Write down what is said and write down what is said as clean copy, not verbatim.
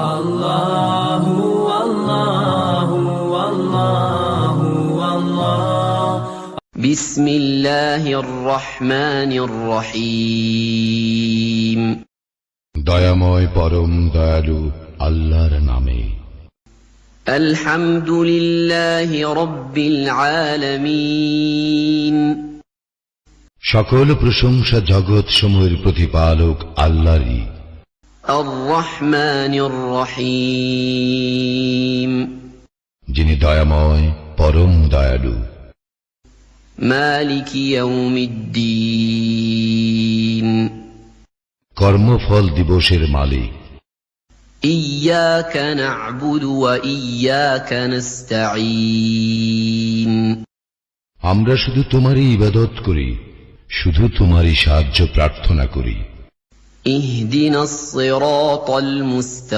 আল্লাহু আল্লাহু আল্লাহু আল্লাহ। বিসমিল্লাহির রহমানির রহিম। দয়াময় পরম দয়ালু আল্লাহর নামে। আলহামদুলিল্লাহি রাব্বিল আলামিন। সকল প্রশংসা জগৎ সমূহের প্রতিপালক আল্লাহরই। আর রহমানির রহিম। যিনি দয়াময় পরম দয়ালু। মালিকি ইয়াউমিদ্দিন। কর্মফল দিবসের মালিক। ইয়্যাকা না'বুদু ওয়া ইয়্যাকা নাস্তাঈন। আমরা শুধু তোমারই ইবাদত করি, শুধু তোমারই সাহায্য প্রার্থনা করি। ইহদিনাস সিরাতাল মুস্তাকিম।